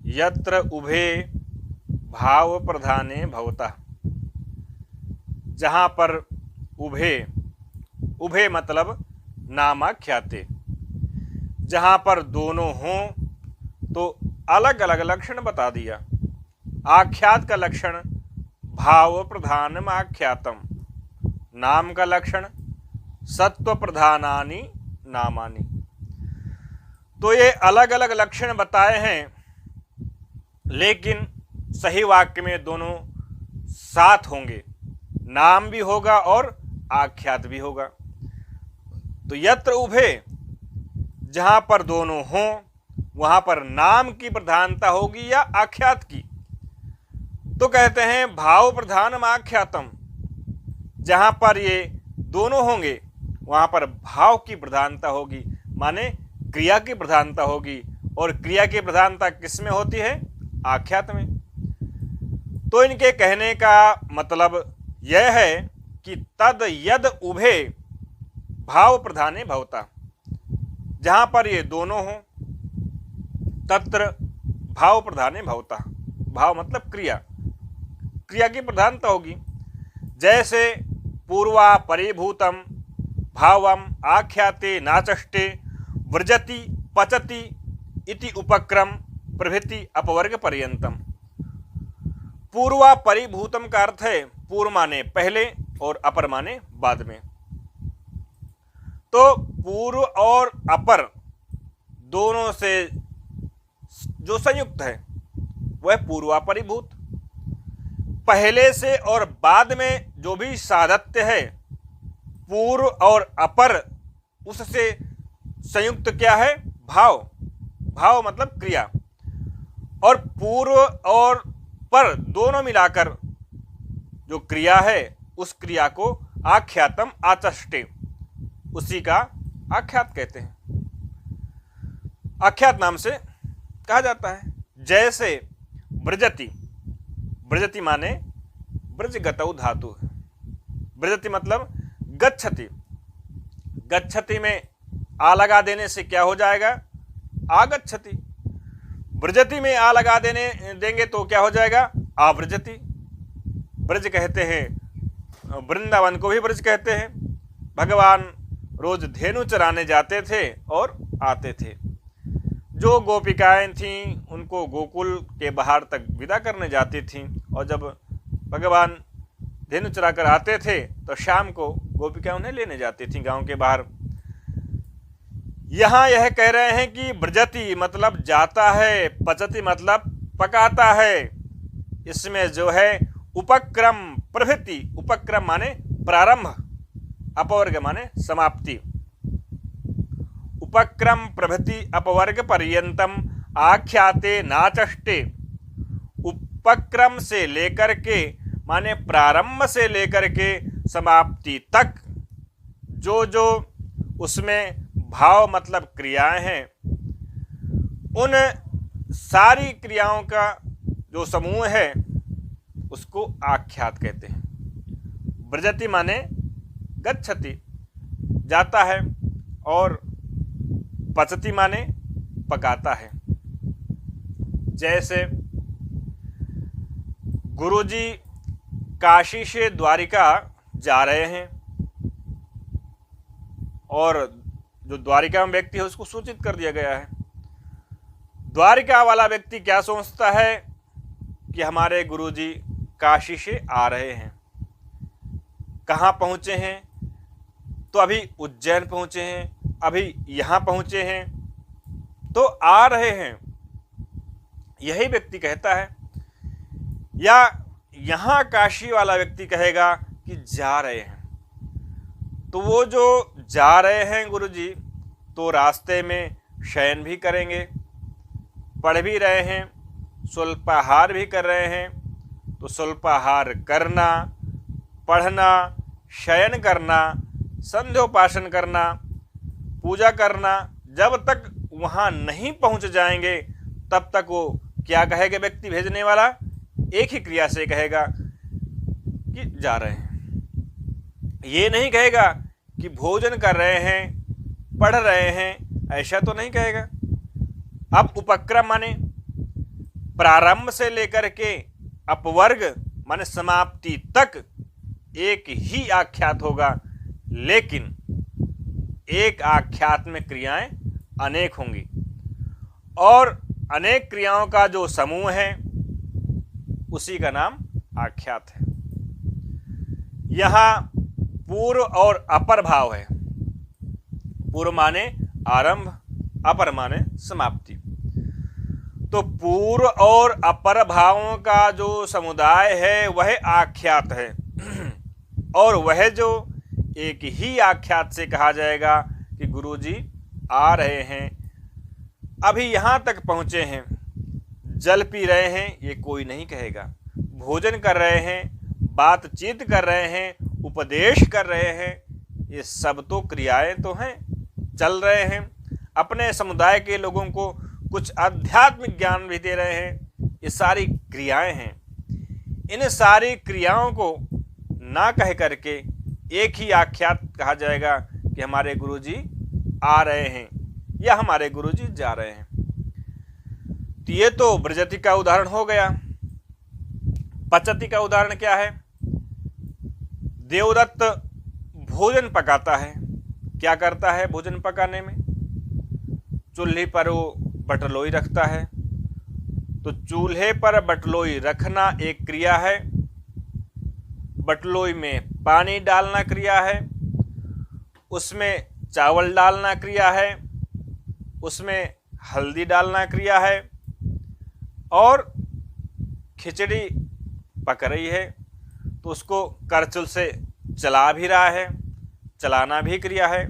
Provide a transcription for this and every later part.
यत्र उभे भाव प्रधाने भवता, जहाँ पर उभे, उभे मतलब नामाख्याते, जहाँ पर दोनों हों तो अलग अलग लक्षण बता दिया। आख्यात का लक्षण भाव प्रधानम आख्यातम, नाम का लक्षण सत्व प्रधानानि नामानि। तो ये अलग अलग लक्षण बताए हैं, लेकिन सही वाक्य में दोनों साथ होंगे, नाम भी होगा और आख्यात भी होगा। तो यत्र उभे, जहां पर दोनों हों वहां पर नाम की प्रधानता होगी या आख्यात की। तो कहते हैं भाव प्रधानम आख्यातम, जहां पर ये दोनों होंगे वहां पर भाव की प्रधानता होगी, माने क्रिया की प्रधानता होगी। और क्रिया की प्रधानता किस में होती है? आख्यात में। तो इनके कहने का मतलब यह है कि तद यद उभे भाव प्रधाने भवता, जहां पर ये दोनों हों तत्र भाव प्रधाने भवता। भाव मतलब क्रिया, क्रिया की प्रधानता होगी। जैसे पूर्वा परिभूतम भावम आख्याते नाचष्टे व्रजति पचति इति उपक्रम प्रभृति अपवर्ग पर्यंतम। पूर्वा परिभूतम का अर्थ है पूर्व माने पहले और अपर माने बाद में। तो पूर्व और अपर दोनों से जो संयुक्त है वह पूर्वापरिभूत। पहले से और बाद में जो भी साधत्य है पूर्व और अपर उससे संयुक्त क्या है? भाव। भाव मतलब क्रिया। और पूर्व और पर दोनों मिलाकर जो क्रिया है उस क्रिया को आख्यातम आचष्टे, उसी का आख्यात कहते हैं, आख्यात नाम से कहा जाता है। जैसे व्रजति, व्रजति माने व्रजगतौ धातु, व्रजति मतलब गच्छति। गच्छति में आ लगा देने से क्या हो जाएगा? आगच्छति। व्रजति में आ लगा देंगे तो क्या हो जाएगा? आव्रजति। ब्रज कहते हैं, वृंदावन को भी ब्रज कहते हैं। भगवान रोज धेनु चराने जाते थे और आते थे। जो गोपिकाएं थीं उनको गोकुल के बाहर तक विदा करने जाती थीं, और जब भगवान धेनु चरा कर आते थे तो शाम को गोपिका उन्हें लेने जाती थीं गांव के बाहर। यहाँ यह कह रहे हैं कि व्रजति मतलब जाता है, पचति मतलब पकाता है। इसमें जो है उपक्रम प्रभृति, उपक्रम माने प्रारंभ, अपवर्ग माने समाप्ति। उपक्रम प्रभृति अपवर्ग पर्यंतम आख्याते नाचष्टे। उपक्रम से लेकर के माने प्रारंभ से लेकर के समाप्ति तक जो जो उसमें भाव मतलब क्रियाएं हैं, उन सारी क्रियाओं का जो समूह है उसको आख्यात कहते हैं। व्रजति माने गच्छति, जाता है, और पचति माने पकाता है। जैसे गुरुजी काशी से द्वारिका जा रहे हैं और जो द्वारिका में व्यक्ति है उसको सूचित कर दिया गया है। द्वारिका वाला व्यक्ति क्या सोचता है कि हमारे गुरुजी काशी से आ रहे हैं। कहाँ पहुँचे हैं? तो अभी उज्जैन पहुँचे हैं, अभी यहाँ पहुँचे हैं, तो आ रहे हैं, यही व्यक्ति कहता है। या यहाँ काशी वाला व्यक्ति कहेगा कि जा रहे हैं। तो वो जो जा रहे हैं गुरुजी, तो रास्ते में शयन भी करेंगे, पढ़ भी रहे हैं, स्वल्पाहार भी कर रहे हैं। तो स्वल्पाहार करना, पढ़ना, शयन करना, संध्योपासन करना, पूजा करना, जब तक वहाँ नहीं पहुँच जाएंगे तब तक वो क्या कहेगा? व्यक्ति भेजने वाला एक ही क्रिया से कहेगा कि जा रहे हैं। ये नहीं कहेगा कि भोजन कर रहे हैं, पढ़ रहे हैं, ऐसा तो नहीं कहेगा। अब उपक्रम माने प्रारंभ से लेकर के अपवर्ग माने समाप्ति तक एक ही आख्यात होगा, लेकिन एक आख्यात में क्रियाएं अनेक होंगी और अनेक क्रियाओं का जो समूह है उसी का नाम आख्यात है। यहां पूर्व और अपर भाव है। पूर्व माने आरंभ, अपर माने समाप्ति। तो पूर्व और अपर भावों का जो समुदाय है वह आख्यात है और वह जो एक ही आख्यात से कहा जाएगा कि गुरुजी आ रहे हैं, अभी यहाँ तक पहुँचे हैं, जल पी रहे हैं, ये कोई नहीं कहेगा। भोजन कर रहे हैं, बातचीत कर रहे हैं, उपदेश कर रहे हैं, ये सब तो क्रियाएं तो हैं, चल रहे हैं। अपने समुदाय के लोगों को कुछ आध्यात्मिक ज्ञान भी दे रहे हैं, ये सारी क्रियाएं हैं। इन सारी क्रियाओं को ना कह करके एक ही आख्यात कहा जाएगा कि हमारे गुरुजी आ रहे हैं या हमारे गुरुजी जा रहे हैं। तो ये तो ब्रजति का उदाहरण हो गया। पचति का उदाहरण क्या है? देवदत्त भोजन पकाता है। क्या करता है भोजन पकाने में? चूल्हे पर वो बटलोई रखता है। तो चूल्हे पर बटलोई रखना एक क्रिया है, बटलोई में पानी डालना क्रिया है, उसमें चावल डालना क्रिया है, उसमें हल्दी डालना क्रिया है, और खिचड़ी पक रही है तो उसको करछुल से चला भी रहा है, चलाना भी क्रिया है।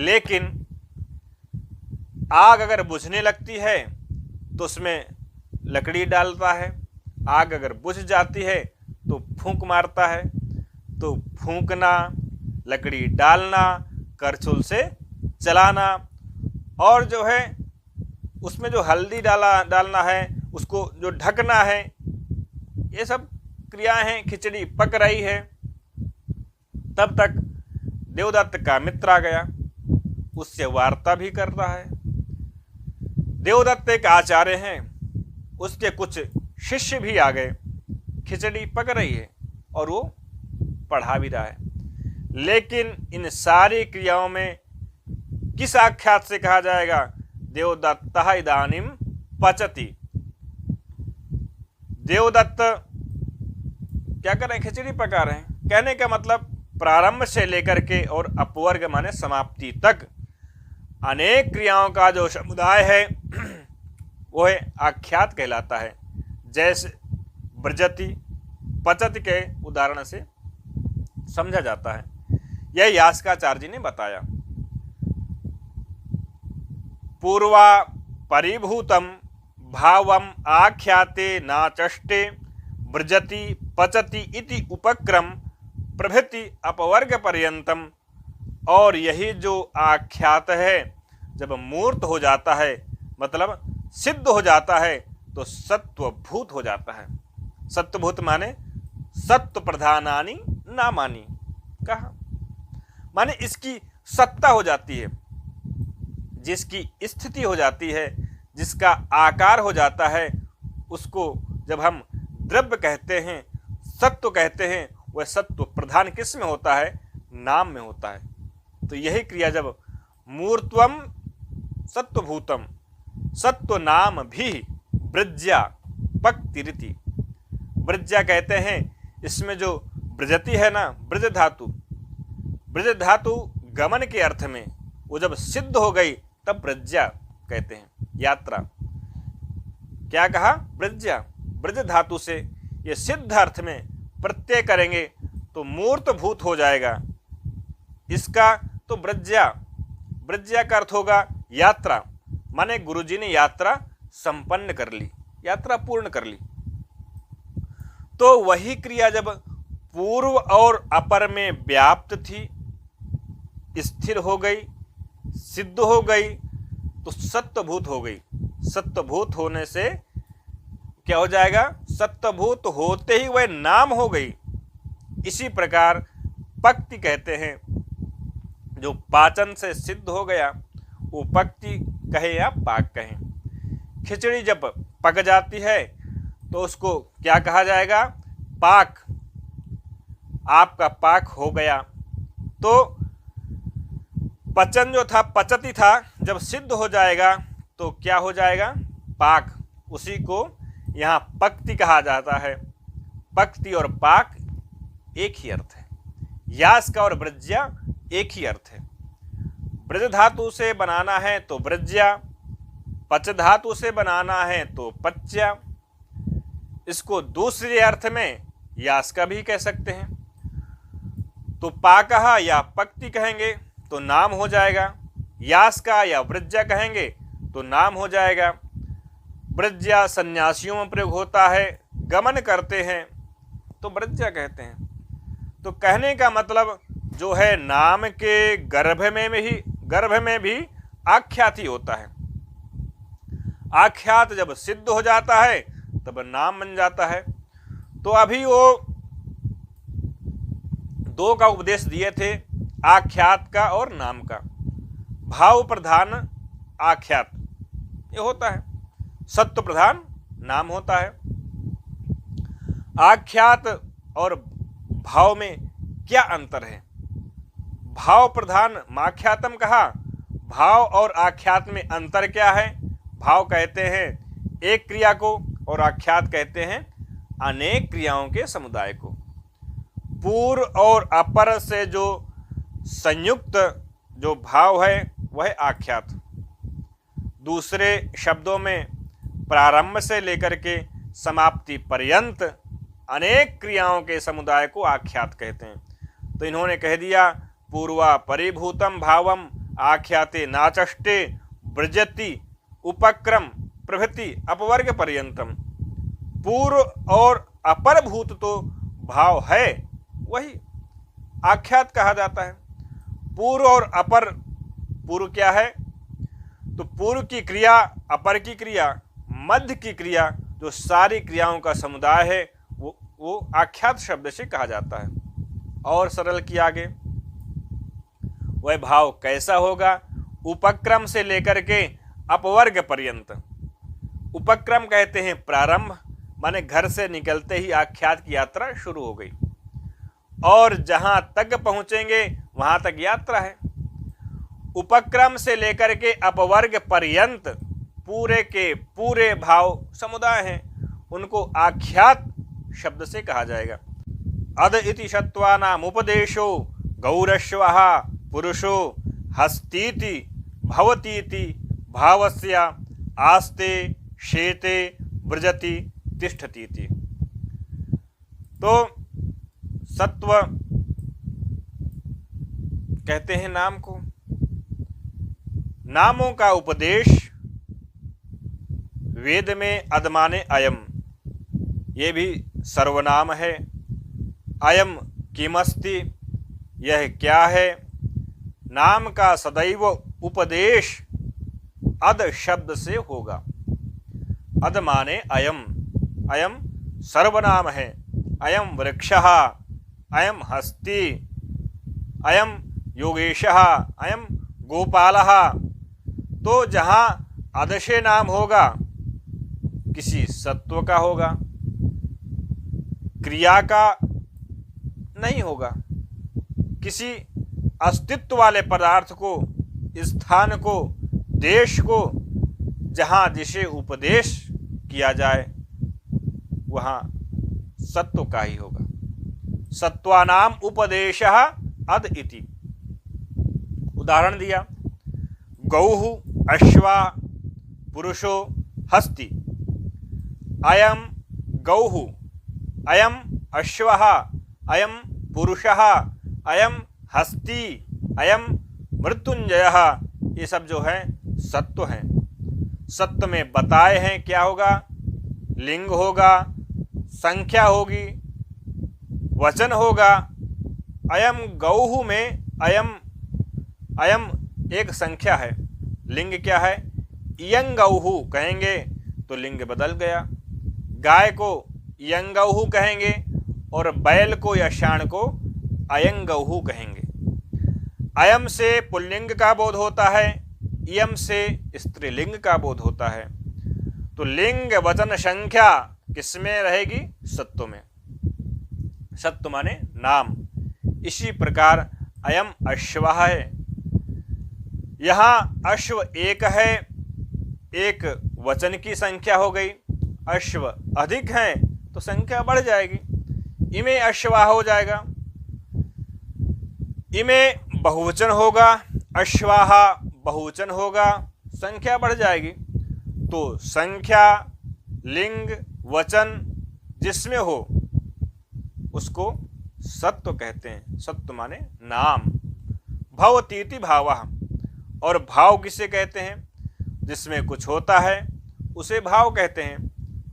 लेकिन आग अगर बुझने लगती है तो उसमें लकड़ी डालता है, आग अगर बुझ जाती है तो फूंक मारता है। तो फूंकना, लकड़ी डालना, करछुल से चलाना, और जो है उसमें जो हल्दी डालना है, उसको जो ढकना है, ये सब क्रियाएं हैं। खिचड़ी पक रही है, तब तक देवदत्त का मित्र आ गया, उससे वार्ता भी करता है। देवदत्त एक आचार्य हैं, उसके कुछ शिष्य भी आ गए। खिचड़ी पक रही है और वो पढ़ा भी रहा है। लेकिन इन सारी क्रियाओं में किस आख्यात से कहा जाएगा? देवदत्तः इदानीं पचति। देवदत्त क्या कर रहे हैं? खिचड़ी पका रहे हैं। कहने का मतलब प्रारंभ से लेकर के और अपवर्ग माने समाप्ति तक अनेक क्रियाओं का जो समुदाय है वह आख्यात कहलाता है। जैसे ब्रजति, पचति के उदाहरण से समझा जाता है। यह यास्काचार्य जी ने बताया। पूर्वा परिभूतम भावम आख्याते नाचष्टे ब्रजति पचति इति उपक्रम प्रभृति अपवर्ग पर्यंतम। और यही जो आख्यात है जब मूर्त हो जाता है, मतलब सिद्ध हो जाता है, तो सत्वभूत हो जाता है। सत्वभूत माने सत्व प्रधानानि नामानि कहा, माने इसकी सत्ता हो जाती है, जिसकी स्थिति हो जाती है, जिसका आकार हो जाता है, उसको जब हम द्रव्य कहते हैं, सत्व कहते हैं, वह सत्व प्रधान किस में होता है? नाम में होता है। तो यही क्रिया जब मूर्त्वम सत्वभूतम सत्व नाम भी ब्रज्या पक्तिरिति। ब्रज्या कहते हैं, इसमें जो ब्रजति है ना, ब्रज धातु गमन के अर्थ में वो जब सिद्ध हो गई तब ब्रज्या कहते हैं, यात्रा। क्या कहा? ब्रज्या। ब्रज धातु से ये सिद्ध अर्थ में प्रत्यय करेंगे तो मूर्तभूत हो जाएगा। इसका तो ब्रज्या का अर्थ होगा यात्रा, माने गुरुजी ने यात्रा संपन्न कर ली, यात्रा पूर्ण कर ली। तो वही क्रिया जब पूर्व और अपर में व्याप्त थी, स्थिर हो गई, सिद्ध हो गई, तो सत्वभूत हो गई। सत्वभूत होने से क्या हो जाएगा? सत्वभूत होते ही वह नाम हो गई। इसी प्रकार पक्ति कहते हैं, जो पाचन से सिद्ध हो गया वो पक्ति कहे या पाक कहें। खिचड़ी जब पक जाती है तो उसको क्या कहा जाएगा? पाक। आपका पाक हो गया। तो पचन जो था, पचती था, जब सिद्ध हो जाएगा तो क्या हो जाएगा? पाक। उसी को यहाँ पक्ति कहा जाता है। पक्ति और पाक एक ही अर्थ है। यास का और वृज्या एक ही अर्थ है। ब्रज धातु से बनाना है तो वृज्या, पच धातु से बनाना है तो पच्या। इसको दूसरे अर्थ में यास का भी कह सकते हैं। तो पाकहा या पक्ति कहेंगे तो नाम हो जाएगा, यास का या वृज्या कहेंगे तो नाम हो जाएगा। वृज्या सन्यासियों में प्रयोग होता है, गमन करते हैं तो वृज्या कहते हैं। तो कहने का मतलब जो है, नाम के गर्भ में भी आख्यात ही होता है। आख्यात जब सिद्ध हो जाता है तब नाम बन जाता है। तो अभी वो दो का उपदेश दिए थे, आख्यात का और नाम का। भाव प्रधान आख्यात ये होता है, सत्व प्रधान नाम होता है। आख्यात और भाव में क्या अंतर है? भाव प्रधान माख्यातम कहा, भाव और आख्यात में अंतर क्या है? भाव कहते हैं एक क्रिया को और आख्यात कहते हैं अनेक क्रियाओं के समुदाय को। पूर्व और अपर से जो संयुक्त जो भाव है वह आख्यात। दूसरे शब्दों में प्रारंभ से लेकर के समाप्ति पर्यंत अनेक क्रियाओं के समुदाय को आख्यात कहते हैं। तो इन्होंने कह दिया, पूर्वा परिभूतम भावम आख्याते नाचष्टे ब्रजति उपक्रम प्रभृति अपवर्ग पर्यंतम। पूर्व और अपर भूत तो भाव है, वही आख्यात कहा जाता है। पूर्व और अपर, पूर्व क्या है? तो पूर्व की क्रिया, अपर की क्रिया, मध्य की क्रिया, जो सारी क्रियाओं का समुदाय है वो आख्यात शब्द से कहा जाता है। और सरल किया आगे, वह भाव कैसा होगा? उपक्रम से लेकर के अपवर्ग पर्यंत। उपक्रम कहते हैं प्रारंभ, माने घर से निकलते ही आख्यात की यात्रा शुरू हो गई, और जहां तक पहुंचेंगे वहां तक यात्रा है। उपक्रम से लेकर के अपवर्ग पर्यंत पूरे के पूरे भाव समुदाय हैं, उनको आख्यात शब्द से कहा जाएगा। अद इति शत्वानाम उपदेशो गौरश्वः पुरुषो हस्तीति भवतीति भावस्य आस्ते शेते व्रजति तिष्ठतीति। तो सत्व कहते हैं नाम को। नामों का उपदेश वेद में अदमाने अयम, ये भी सर्वनाम है। अयम किमस्ति, यह क्या है? नाम का सदैव उपदेश अद शब्द से होगा। अद माने अयम, अयम सर्वनाम है। अयम वृक्षः, अयम हस्ती, अयम योगेशः, अयम गोपालः। तो जहाँ अद से नाम होगा किसी सत्व का होगा, क्रिया का नहीं होगा, किसी अस्तित्व वाले पदार्थ को, स्थान को, देश को, जहाँ जिसे उपदेश किया जाए वहाँ सत्व का ही होगा। सत्वानाम उपदेशः अद इति। उदाहरण दिया, गौः अश्वा पुरुषो हस्ति। अयम गौः, अयम अश्वः, अयम पुरुषः, अयम हस्ती, अयम मृत्युंजयः। ये सब जो है सत्व हैं। सत्व में बताए हैं क्या होगा? लिंग होगा, संख्या होगी, वचन होगा। अयम गौः में अयम, अयम एक संख्या है, लिंग क्या है? इयं गौः कहेंगे तो लिंग बदल गया। गाय को इयं गौः कहेंगे और बैल को या षाण को अयं गौः कहेंगे। अयम से पुल्लिंग का बोध होता है, इयम से स्त्रीलिंग का बोध होता है। तो लिंग वचन संख्या किसमें रहेगी? सत्व में। सत्व माने नाम। इसी प्रकार अयम अश्वः है, यहाँ अश्व एक है, एक वचन की संख्या हो गई। अश्व अधिक हैं तो संख्या बढ़ जाएगी, इमे अश्वा हो जाएगा। इमे बहुवचन होगा, अश्वाहा बहुवचन होगा, संख्या बढ़ जाएगी। तो संख्या लिंग वचन जिसमें हो उसको सत्व कहते हैं। सत्व माने नाम। भवतीति भावः, और भाव किसे कहते हैं? जिसमें कुछ होता है उसे भाव कहते हैं।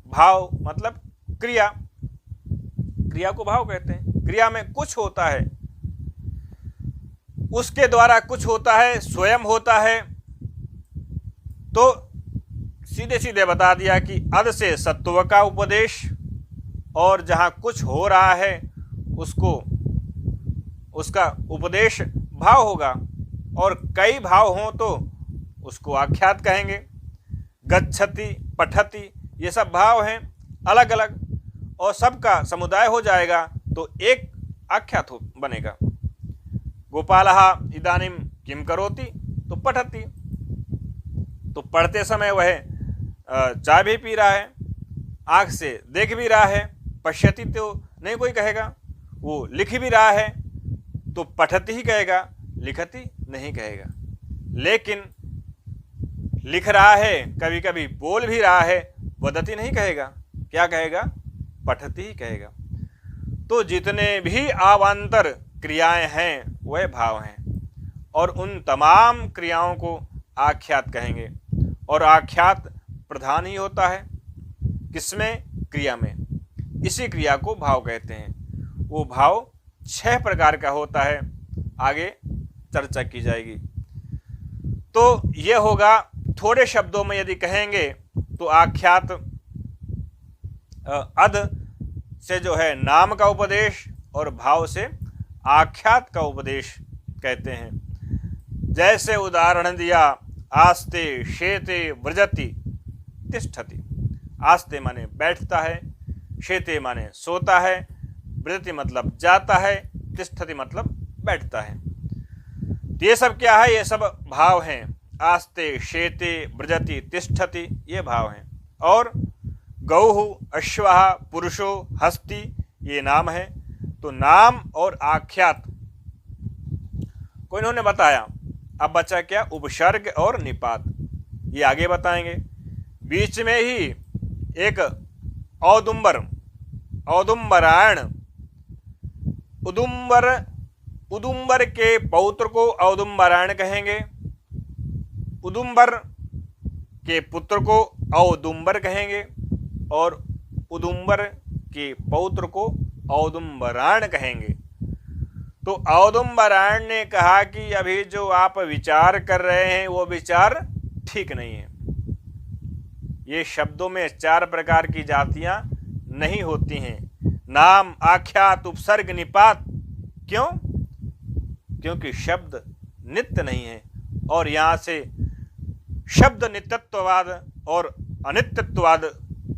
भाव मतलब क्रिया, क्रिया को भाव कहते हैं। क्रिया में कुछ होता है, उसके द्वारा कुछ होता है, स्वयं होता है। तो सीधे सीधे बता दिया कि अद से सत्व का उपदेश, और जहाँ कुछ हो रहा है उसको उसका उपदेश भाव होगा। और कई भाव हों तो उसको आख्यात कहेंगे। गच्छति, पठति, ये सब भाव हैं अलग अलग, और सबका समुदाय हो जाएगा तो एक आख्यात बनेगा। गोपालः इदानीं किम करोति, तो पठति, तो पढ़ते समय वह चाय भी पी रहा है, आँख से देख भी रहा है। पश्यति तो नहीं कोई कहेगा, वो लिख भी रहा है तो पठति ही कहेगा, लिखति नहीं कहेगा। लेकिन लिख रहा है, कभी कभी बोल भी रहा है, वदति नहीं कहेगा, क्या कहेगा? पठति ही कहेगा। तो जितने भी अवान्तर क्रियाएं हैं वह भाव हैं, और उन तमाम क्रियाओं को आख्यात कहेंगे। और आख्यात प्रधान ही होता है किसमें? क्रिया में। इसी क्रिया को भाव कहते हैं। वो भाव 6 प्रकार का होता है, आगे चर्चा की जाएगी। तो ये होगा, थोड़े शब्दों में यदि कहेंगे तो आख्यात अद से जो है नाम का उपदेश, और भाव से आख्यात का उपदेश कहते हैं। जैसे उदाहरण दिया, आस्ते शेते व्रजति तिष्ठति। आस्ते माने बैठता है, शेते माने सोता है, व्रजति मतलब जाता है, तिष्ठति मतलब बैठता है। ये सब क्या है? ये सब भाव हैं। आस्ते शेते व्रजति तिष्ठति ये भाव हैं। और गौः अश्वः पुरुषो हस्ति ये नाम है। तो नाम और आख्यात को इन्होंने बताया। अब बचा क्या? उपसर्ग और निपात, ये आगे बताएंगे। बीच में ही एक औदुंबर, औदुंबरायण, उदुंबर, उदुंबर के पौत्र को औदुंबरायण कहेंगे, उदुंबर के पुत्र को औदुंबर कहेंगे, और उदुंबर के पौत्र को औदुंबरायण कहेंगे। तो औदुंबरायण ने कहा कि अभी जो आप विचार कर रहे हैं वो विचार ठीक नहीं है। ये शब्दों में 4 प्रकार की जातियां नहीं होती हैं, नाम, आख्यात, उपसर्ग, निपात। क्यों? क्योंकि शब्द नित्य नहीं है, और यहाँ से शब्द नित्यत्ववाद और अनित्यत्ववाद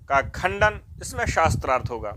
का खंडन इसमें शास्त्रार्थ होगा।